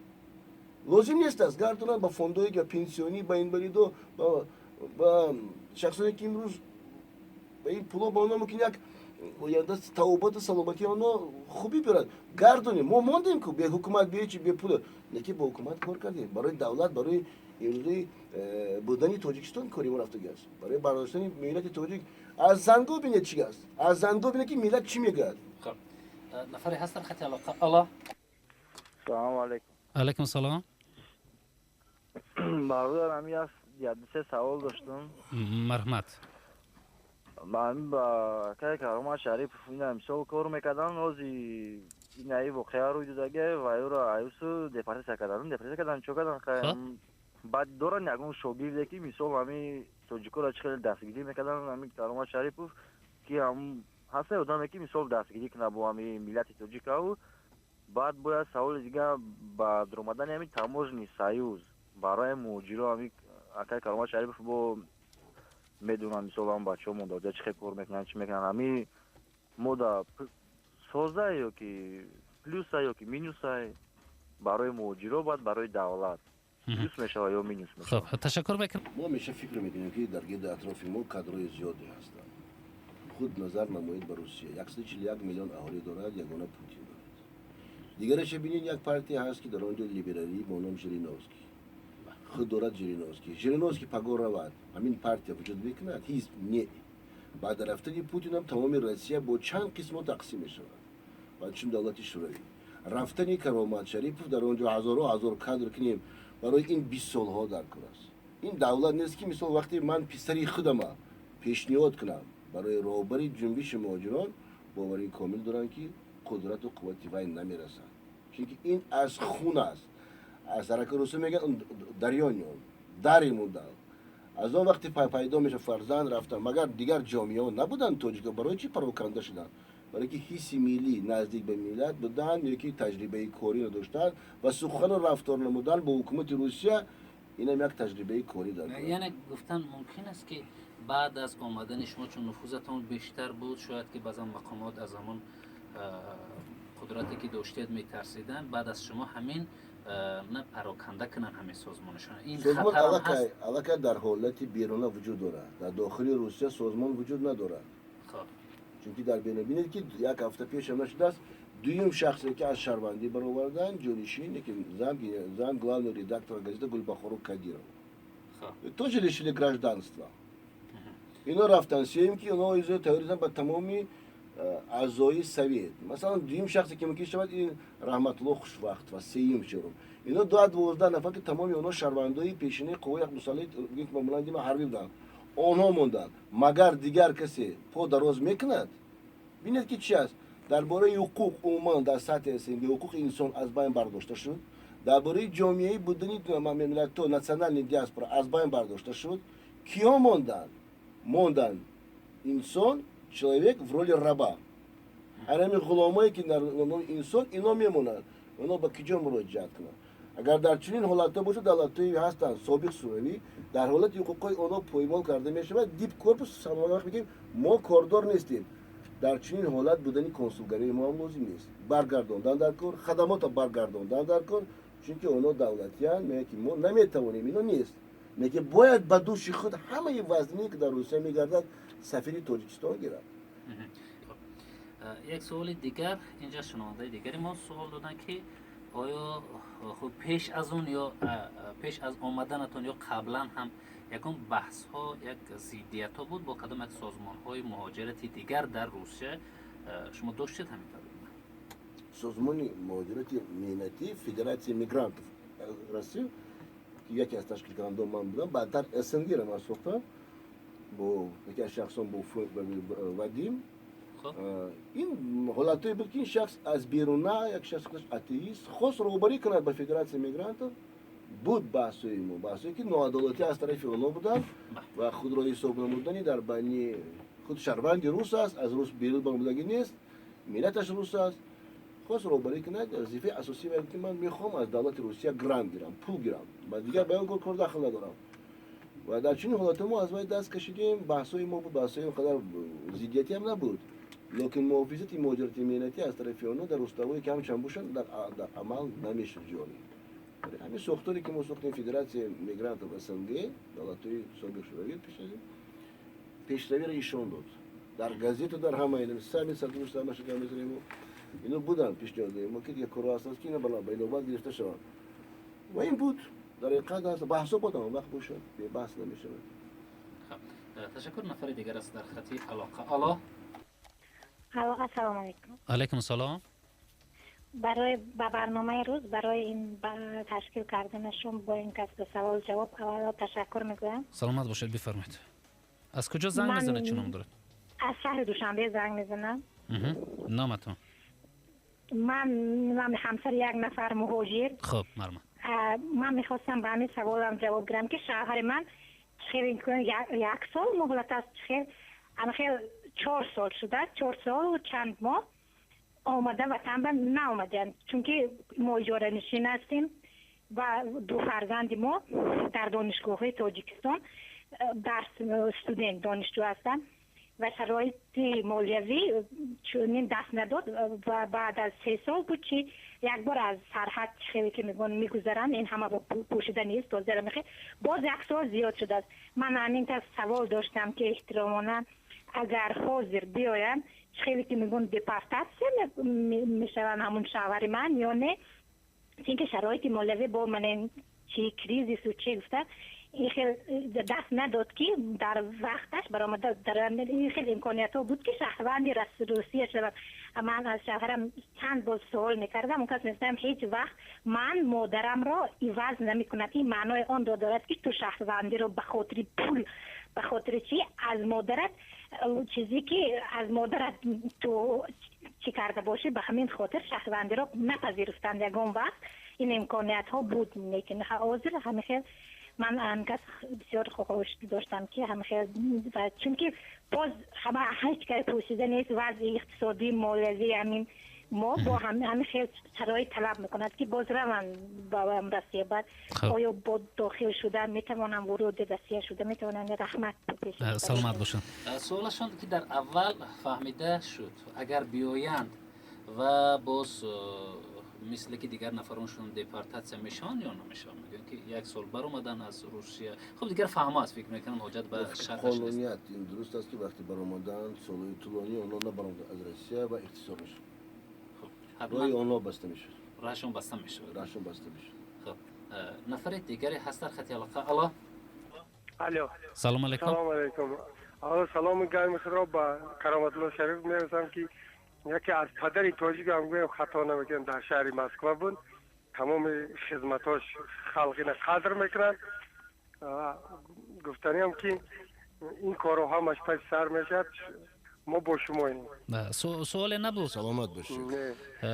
لازم نیست است گردونن با فوندایی که پنسیونی با این بریدو با شخصانی که امروز با این پولا با اونا ممکن یک یعنی توبات سلامتی اونا خوبی بیارد گردونیم. ما موندیم که به حکومت بیایی چی به پول نکی با حکومت کار کردیم برای دولت برای امروزی بودنی تاجیکستان کاری ما رفته گست برای برداشتن ملت تاجیک از زنگو بینه چی است از زنگو بینه که ملت چی میگه. خب نفری هستن خط علاقه الله سلام علیکم. علیکم السلام. برادر همی از سه سوال داشتم. مرحمت. من با که کرامت شریف این امسال کار میکردم روزی این ای واقعه روی داده و او را ایوسو دپارته کردن چو کردن بعد دوران یکون شوگیرده که مثال همی توجیکو را چخیل دستگیری میکردن همی کرامت شریف که هم هسته ادامه که مثال دستگیری کنه با همی ملت توجیکو بعد باید سوال دیگه با درآمدن همی تاموژنی سایوز برای مهاجرا همی اکای کرامت شریف با میدونم مثلا هم بچه ها مندازه چه کار میکنن چی میکنن همی مودا سوزه یا که پلوس یا که مینوس برای مهاجرا بعد برای دولت پلوس میشه یا مینوس میشه. خب تشکر میکنم. ما میشه فکر میکنیم که در گرد اطراف ما کادرهای زیادی هستند. خود نظر نمایید به روسیه 141 میلیون اهالی دارد یگانه پوتین دارد. دیگرش ببینید یک پارتی هست که در آنجا لیبرالی با نام ژیرینوفسکی خود دارد ژیرینوفسکی پگاه رود همین پارتی وجود میکند هیچ نه بعد رفتن پوتین هم تمام روسیه با چند قسمت تقسیم میشود بعد چون دولت شوروی رفتن کرامت شریف در آنجا هزار کادر کنیم برای این 20 سالها در کار است. این دولت نیست که مثلا وقتی من پسری خودم پیشنهاد کنم برای راهبری جنبش مهاجران باوری کامل دارن که قدرت و قوتی وای نمیرسن چون این از خون است از حرکت روسیه میگن دریانیون دری موندن از اون وقتی پیدا میشه فرزند رفتن مگر دیگر جامعه ها نبودن توجیه برای چی پروکنده شدن برای که حس ملی نزدیک به ملت بودن، یکی تجربه کاری نداشتن و سخن و رفتار نمودن با حکومت روسیه، این هم یک تجربه کاری داره. یعنی گفتن ممکن است که بعد از آمدن شما چون نفوذتون بیشتر بود، شاید که بعضا مقامات از همون قدرتی که داشتید میترسیدن بعد از شما همین نه پراکنده کنن همین سازمانشون. این سازمان خطر هم هست. علاقه در حالت بیرون وجود داره، در داخل روسیه سازمان وجود نداره. خب چون در بیرون بینید که یک هفته پیش هم نشده است دویم شخصی که از شهروندی برآوردن جونشین که زن главный редактор газеты Гульбахору Кадиров. خب Тоже лишили гражданства. اینا رفتن سیم که اونا ایزو تروریسم با تمامی اعضای سویت. مثلا دویم شخصی که ممکن شود این رحمت الله خوشوقت و سیم شروع. اینا 12 نفر که تمامی اونا شهروندای پیشینه قوه یک مسئله یک معمولا دیم حربی بودن. آنها موندن. مگر دیگر کسی پا دراز میکند. ببینید که چی است. درباره حقوق عموما در سطح اسنگ حقوق انسان از بین برداشته شد. درباره جامعه بودنی ملت و ناسیونال دیاسپورا از بین برداشته شد. کیا موندن انسان человек в роли раба. همین غلامایی که در انسان اینا میمونن. اونا با کجا مراجعت کنن؟ اگر در چنین حالت باشه دولت‌هایی هستن سابق سوری در حالت حقوقای اونا پایمال کرده میشه. دیپ کورپس سالانه میگیم ما کاردار نیستیم. در چنین حالت بودن کنسولگری ما هم لازم نیست. برگردوندن در کار، خدمات برگردوندن در کار، چون که اونا دولتیان میگه که ما نمیتوانیم اینو نیست. میگه باید به دوش خود همه وزنی که در روسیه میگردد سفیر تاجیکستان گیرد. یک سوال دیگر اینجا شنونده دیگری ما سوال دادن که آیا خب پیش از اون یا پیش از آمدنتون یا قبلا هم یکم بحث ها یک ضدیت ها بود با کدام یک سازمان های مهاجرتی دیگر در روسیه شما داشتید همینطور؟ سازمان مهاجرتی مینتی فدراسیون میگرانت روسیه که یکی از تشکیل کننده من بودم بعدتر اسنگی را من ساختم با یکی از شخصان با ودیم. این حالتی بود که این شخص از بیرون یک شخص اتئیست خواست روبری کند با فدراسیون میگرانت بود بحثی که ناعدالتی از طرف اونا بودن و خود را حساب نمودنی در بین خود شهروند روس است از روس بیرون بودگی نیست ملتش روس است خواست روبری کند وظیفه اساسی بود که من میخوام از دولت روسیه گرانت گیرم پول گیرم و دیگه به اون کار داخل ندارم و در چنین حالت ما از وای دست کشیدیم بحثای ما بود بحثای اونقدر ضدیتی هم نبود لیکن محافظت مهاجرتی ملتی از طرف اونا در روستاهای کم چنبوشن در عمل نمیشه جاری همین ساختاری که ما ساختیم فدراسیون میگرانت و اسنگی دولت‌های سابق شوروی پیشروی را ایشان داد در گازیت و در همه این سامی سرکوش همه شکل می‌ذاریم اینو بودن پیشنهاد ما که یک کار اساس کی نه بالا بین‌الملل گرفته شد و این بود در حقیقت است بحث بود اون وقت باشه به بحث نمیشه. خب تشکر. نفر دیگر است در خطی علاقه. الو السلام علیکم. علیکم السلام. برای برنامه روز برای این تشکیل کردنشون با این کسب سوال جواب اولا تشکر میگویم. سلامت باشید بفرمایید. از کجا زنگ میزنید چه نام دارید؟ از شهر دوشنبه زنگ میزنم. نامتون؟ من همسر یک نفر مهاجر. خب مرحبا. من میخواستم به همین سوالم جواب گیرم که شوهر من خیلی یک سال مهلت است خیلی 4 سال شده 4 سال و چند ماه آمده وطن به نآمدن چون که ما اجاره نشین هستیم و 2 فرزند ما در دانشگاه تاجیکستان درس استودنت دانشجو هستن و شرایط مالیوی چنین دست نداد و بعد از 3 سال بود که یک بار از سرحد خیلی که میگذرن این همه با پوشیده نیست تازه میخه باز 1 سال زیاد شده است. من همین سوال داشتم که احتراماً اگر حاضر بیاین خیلی که میگن دپارتاسیون میشون همون شوهر من یا نه اینکه شرایط مالیوی با من چی کریزیس و چی گفته این خیلی دست نداد که در وقتش برآمده در این خیلی امکانیت ها بود که شهروندی روسیه شدم. من از شوهرم چند بار سوال میکردم اون کس میستم هیچ وقت من مادرم را عوض نمیکند. این معنای آن دارد که تو شهروندی رو به خاطر پول به خاطر چی از مادرت چیزی که از مادرت تو چی کرده باشی به همین خاطر شهروندی رو نپذیرفتند. یکم وقت این امکانیت ها بود لیکن حاضر همیشه من انقدر بسیار خوش داشتم که هم خیلی و چون که باز همه هیچ که پوشیده نیست وضع اقتصادی مالیاتی همین ما با همه خیلی شرایط طلب میکند که باز روان با روسیه بعد آیا با داخل شده میتوانم ورود روسیه شده میتوانم رحمت پیش سلامت باشن. سوالشون که در اول فهمیده شد اگر بیایند و باز مثل که دیگر نفرانشون دیپارتاسیون میشن یا نمیشن، میگن که یک سال بر اومدن از روسیه. خب دیگر فهمه است، فکر میکنم حاجت به شرحش نیست. قانونیت این درست است که وقتی بر اومدن سالهای طولانی اونا نبرند از روسیه و اقتصادش رای اونا بسته میشه، راهشون بسته میشه. خب نفر دیگری هست در خط علاقه. الو سلام علیکم. سلام علیکم. سلام گرم خدا با کرامت الله شریف میرسم که یکی از پدری تاجیک هم گویم خطا نمیکنم در شهر مسکو بود. تمام خدمتاش خلقی قدر میکنن. گفتنی هم که این کارو همش پس سر میشد. ما با شما اینیم. سوال نبود. سلامت باشید.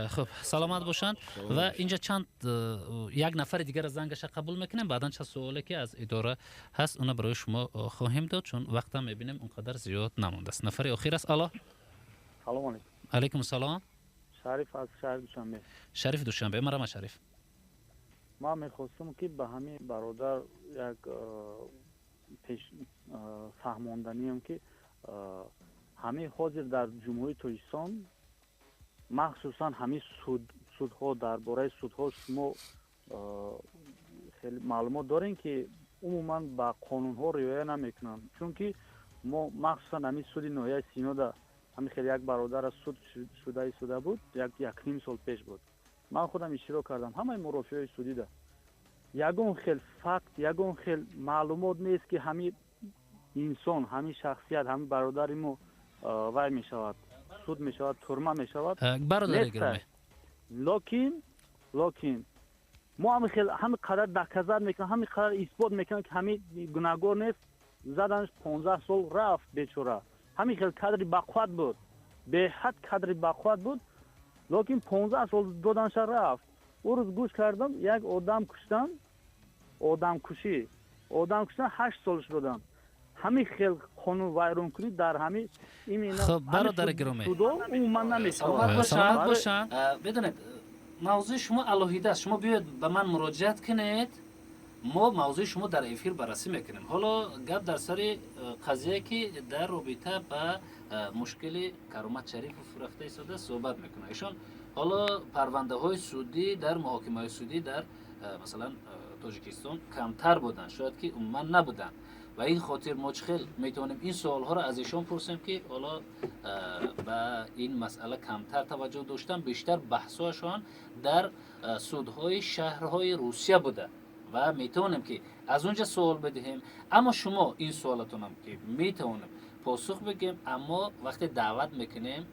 خب سلامت باشند. و اینجا چند یک نفر دیگر از زنگش قبول میکنیم، بعدا چه سوالی که از اداره هست اونا برای شما خواهیم داد چون وقتا میبینیم اونقدر زیاد نمونده است. نفر اخیر است. الو. سلام علیکم. علیکم السلام. شریف از شهر دوشنبه. شریف دوشنبه. مرحبا شریف. ما میخواستم که به همین برادر یک پیش فهماندنی هم که همه حاضر در جمهوری تاجیکستان مخصوصا همه سودها درباره سودها شما خیلی معلومات دارین که عموما با قانون ها رعایت نمیکنن، چون که ما مخصوصا همین سود ناحیه سینا در همین خیلی یک برادر از سود شده بود، یک نیم سال پیش بود. من خودم اشتراک کردم همه مرافعه سودی ده. یگون خیلی فکت یگون خیلی معلومات نیست که همین انسان همین شخصیت همین برادری ما وای می شود، سود می شود، ترمه می شود برادر گرامی. لکن ما همین قدر دکزر میکنم، همین قدر اثبات میکنم که همین گناهگار نیست. زدنش 15 سال رفت بیچاره. همین خیلی قدری بقوت بود، به حد قدری بقوت بود، لکن 15 سال دادنش رفت. او روز گوش کردم یک آدم کشتن، آدم کشتن 8 سالش دادن. همین خیلی قانون ویران کنی در همین ایمینا. خب برادر گرامی سلامت باشن. بدونید موضوع شما الهیده است، شما بیاید به من مراجعت کنید، ما موضوع شما در افیر بررسی میکنیم. حالا گپ در سر قضیه که در رابطه با مشکل کرامت شریف و فرخته ایستاده صحبت میکنه ایشان. حالا پرونده های سودی در محاکمه های سودی در مثلا تاجیکستان کمتر بودن، شاید که عموما نبودن و این خاطر ما خیلی میتونیم این سوال ها را از ایشان پرسیم که حالا به این مسئله کمتر توجه داشتن، بیشتر بحثاشان در سودهای شهرهای روسیه بوده و میتونیم که از اونجا سوال بدهیم. اما شما این سوالاتون هم که میتونیم پاسخ بگیم، اما وقتی دعوت میکنیم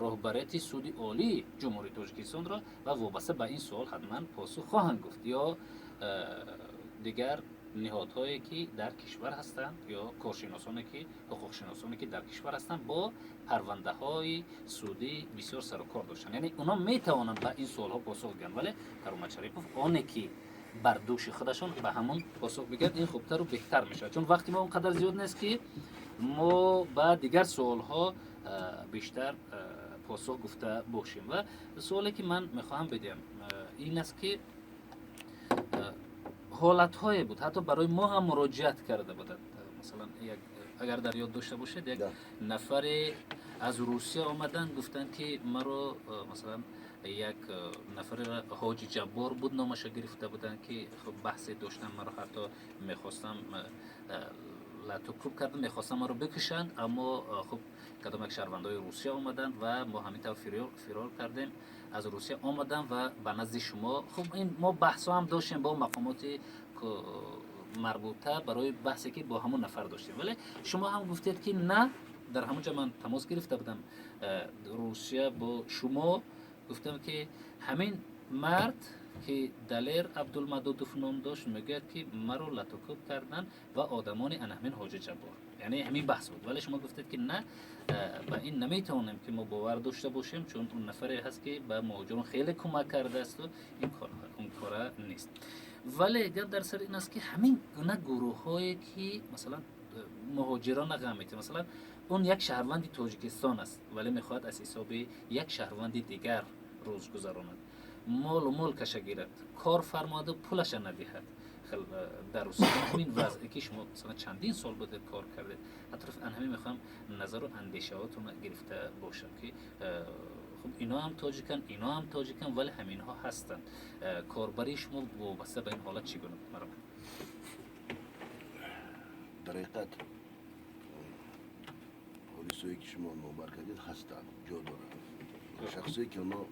رهبریت سودی عالی جمهوری تاجیکستان را و وابسته به این سوال حتما پاسخ خواهند گفت، یا دیگر نهادهایی که در کشور هستند یا کارشناسانی که حقوق شناسانی که در کشور هستند با پرونده های سودی بسیار سر و کار داشتن، یعنی اونا میتوانند به این سوال ها پاسخ بدن. ولی کرامت شریفوف آنه که بر دوش خودشون به همون پاسخ بگن این خوبتر و بهتر میشه، چون وقتی ما اونقدر زیاد نیست که ما با دیگر سوال ها بیشتر پاسخ گفته باشیم. و سوالی که من میخواهم بدم این است که حالت های بود حتی برای ما هم مراجعت کرده بودند. مثلا اگر در یاد داشته باشید یک نفر از روسیه آمدن گفتن که مرا مثلا یک نفر حاجی جبار بود نامش گرفته بودن که خب بحث داشتن، مرا حتی میخواستم لطوکوب کردن، میخواستم مرا بکشند، اما خب کدام یک شهروندای روسیه آمدن و ما همینطور فرار کردیم از روسیه آمدن و به نزد شما. خب این ما بحث هم داشتیم با مقامات مربوطه برای بحثی که با همون نفر داشتیم، ولی شما هم گفتید که نه. در همونجا من تماس گرفته بودم روسیه با شما، گفتم که همین مرد که دلیر عبدالمدودوف نام داشت میگه که مرا لطوکوب کردن و آدمان انهمین حاجی جبار، یعنی همین بحث بود. ولی شما گفتید که نه، با این نمیتونیم که ما باور داشته باشیم، چون اون نفری هست که به مهاجران خیلی کمک کرده است و این کار نیست. ولی گپ در سر این است که همین گونه گروه هایی که مثلا مهاجران غم میته، مثلا اون یک شهروند تاجیکستان است ولی میخواد از حساب یک شهروند دیگر روز گذراند، مال و ملکش گیرد، کار فرماده پولش ندهد. در روسیه همین وضعی که شما مثلا چندین سال بوده کار کرده، اطراف ان همین میخوام نظر و اندیشه هاتون گرفته باشم که خب اینا هم تاجیکن، اینا هم تاجیکن، ولی همین ها هستند. کاربری شما وابسته به این حالت چگونه مرام؟ در حقیقت پلیسایی که شما نوبر کردید هستند، جا دارند. شخصی که اونا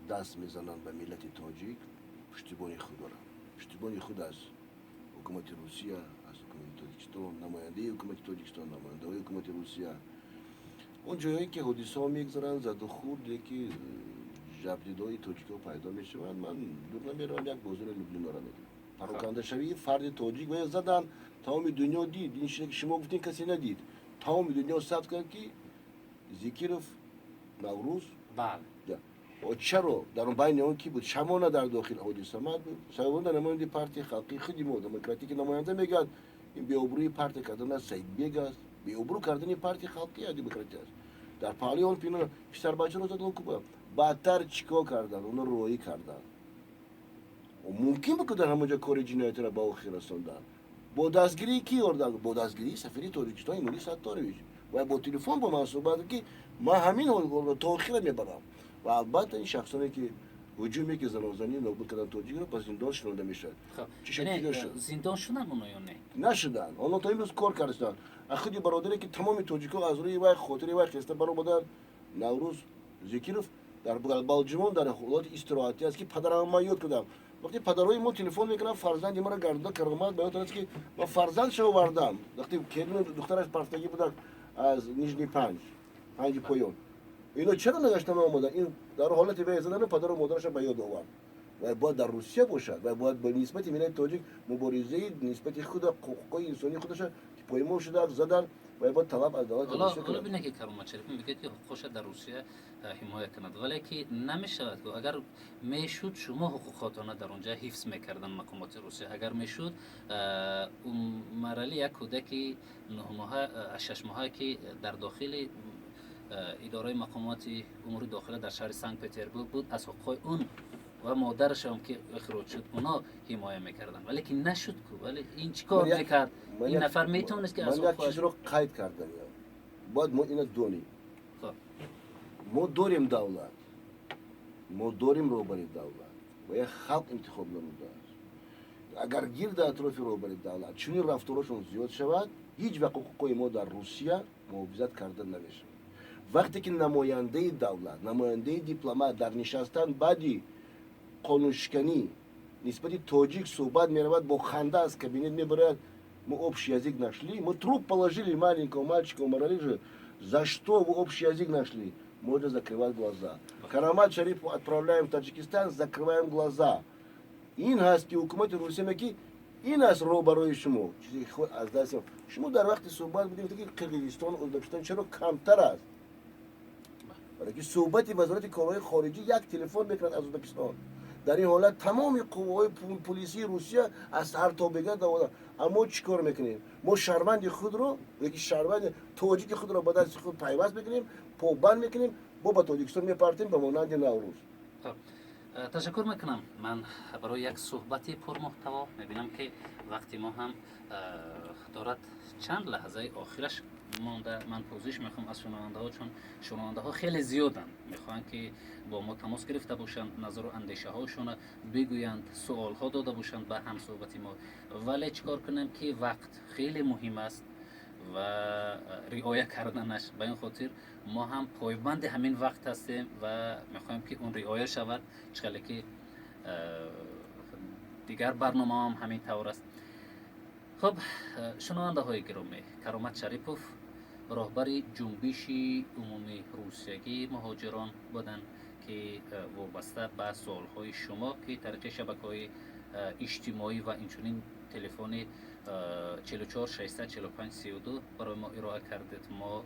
دست میزنن به ملت تاجیک پشتیبانی خود دارن، پشتیبانی خود از حکومت روسیه، از حکومت تاجیکستان، نماینده حکومت تاجیکستان، نماینده حکومت روسیه. اون جایی که حدیث ها میگذارن زد و خورد یکی جبدیدهای تاجیک ها پیدا میشوند، من دور نمیرم یک بازار لبنان را میدیم پراکنده شوی فرد تاجیک و زدن تمام دنیا دید. این چیزی که شما گفتین کسی ندید، تمام دنیا ثبت کرد که زیکیروف نوروز بله. و چرا در اون بین اون کی بود؟ شمانه در داخل حدیث آمد بود. شمانه نماینده پارتی خلقی خودی ما دموکراتیک نماینده میگه این بی‌ابرویی پارتی کردن سید بیگ است، بی‌ابرو کردن پارتی خلقی دموکراتی است. در پالیون پینا پسر بچه رو زدن کوبا، بعدتر چیکار کردن؟ اون رویی کردن. و ممکن بود که در همونجا کار جنایتی را با آخر رسوندن. با دستگیری کی آوردن؟ با دستگیری سفیر تاجیکستان ایموری ستارویچ و با تلفن با من صحبت که ما همین حال تا آخر میبرم. و البته این شخصانی که هجومی که زنازنی نابود کردن تاجیک رو پس زندان شونده میشه. چه شکلی شد؟ زندان شدن اونا یا نه؟ نشدن. اونا تا امروز کار کردن. خودی برادری که تمام تاجیک‌ها از روی وای خاطری وای خسته برو بودن نوروز زیکیروف در بالجمون در حالت استراحتی است که پدرم ما یاد کردم. وقتی پدرای ما تلفن میکنن فرزند ما را گردن کرامت بیان است که ما فرزند شو وردم. وقتی که دخترش پرستگی بود از نیژنی پنج پایون. اینا چرا نگشتن آمدن؟ این در حالت وای زدن پدر و مادرش به یاد آورد. و باید در روسیه باشد و باید به نسبت ملت تاجیک مبارزه نسبت خود حقوق انسانی خودش پایمال شده زدن و باید طلب از دولت روسیه کنند. حالا ببینید که کرامت شریف میگه که حقوقش در روسیه حمایت کند، ولی که نمیشود که اگر میشد شما حقوقاتونه در اونجا حفظ میکردن مقامات روسیه. اگر میشد اون مرحله یک کودکی 9 ماهه 6 ماهه که در داخل اداره مقامات امور داخله در شهر سنت پترزبورگ بود از حقوق اون و مادرش هم که اخراج شد اونا حمایت میکردن، ولی که نشد کو. ولی این چیکار میکرد؟ این نفر میتونست که از من یک چیز رو قید کردم. باید ما اینو دونیم. ما داریم دولت، ما داریم روبری دولت و یک خلق انتخاب نموده است. اگر گرد اطراف روبری دولت چنین رفتارشون زیاد شود، هیچ وقت حقوق ما در روسیه محافظت کرده نمیشه. وقتی که نماینده دولت، نماینده دیپلمات در نشستن بعدی قانونشکنی نسبت тожик صحبت می‌رود با خنده از کابینت می‌برد. Мы общий язык нашли, мы труп положили маленького мальчика, уморали же. За что вы общий язык нашли? Можно закрывать глаза. Карамат Шариф отправляем в Таджикистан, закрываем глаза. این هست که حکومت روسیه میگه این است رو برای شما. چیزی خود از دست شما در وقت صحبت بودیم که قرقیزستان و ازبکستان چرا کمتر است؟ برای که صحبت وزارت کارهای خارجی یک تلفن میکرد از ازبکستان. در این حالت تمام قوای پلیسی روسیه از هر تا بگه دوادن. اما چیکار میکنیم؟ ما شهروند خود رو یکی شهروند تاجیک خود رو با دست خود پیوست میکنیم، پابند میکنیم، با تاجیکستان میپرتیم به مانند نوروز. تشکر میکنم. من برای یک صحبتی پرمحتوا میبینم که وقتی ما هم دارد چند لحظه آخرش مانده. من پوزش میخوام از شنونده ها، چون شنونده ها خیلی زیادن، میخوان که با ما تماس گرفته باشند، نظر و اندیشه هاشون بگویند، سوال ها داده باشند به هم صحبت ما. ولی چیکار کنیم که وقت خیلی مهم است و رعایت کردنش. به این خاطر ما هم پایبند همین وقت هستیم و میخوایم که اون رعایت شود. چقدر که دیگر برنامه هم همین طور است. خب شنونده های گرامی، کرامت شریپوف راهبر جنبش عمومی روسیگی مهاجران بودند که وابسته به سوالهای شما که طریق شبکه‌های اجتماعی و اینچنین تلفن 44 645 32 برای ما ارائه کردید. ما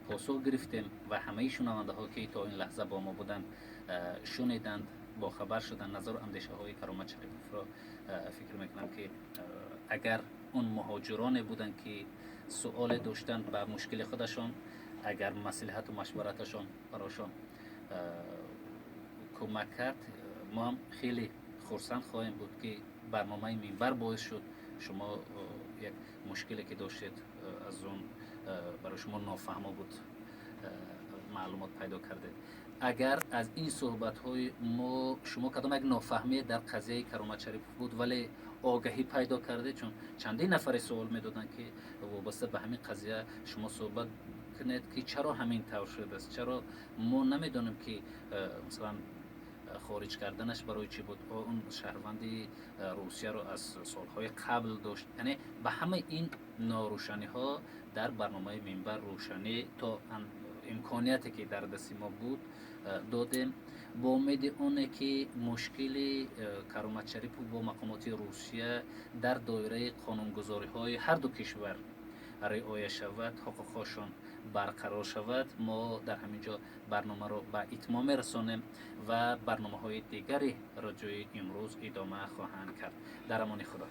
پاسخ گرفتیم و همه شنونده ها که تا این لحظه با ما بودند شنیدند با خبر شدن نظر و اندیشه های کرامت شریف را فکر میکنم که اگر اون مهاجران بودن که سوال داشتن به مشکل خودشان، اگر مصلحت و مشورتشان براشان کمک کرد، ما هم خیلی خرسند خواهیم بود که برنامه منبر باعث شد شما یک مشکلی که داشتید از اون برای شما نافهمه بود معلومات پیدا کردید. اگر از این صحبت های ما شما کدام یک نافهمی در قضیه کرامت شریف بود ولی آگاهی پیدا کرده، چون چندین نفر سوال میدادن که وابسته به همین قضیه شما صحبت کنید که چرا همین طور شده است، چرا ما نمیدونیم که مثلا خارج کردنش برای چی بود، اون شهروندی روسیه رو از سالهای قبل داشت. یعنی به همه این ناروشنی ها در برنامه منبر روشنی تا امکانیتی که در دست ما بود دادیم، با امید اونه که مشکل کرامت شریف با مقامات روسیه در دایره قانونگذاری های هر دو کشور رعایت شود، حقوقشان برقرار شود. ما در همینجا برنامه رو به اتمام رسانیم و برنامه های دیگری راجع امروز ادامه خواهند کرد. در امان خدا.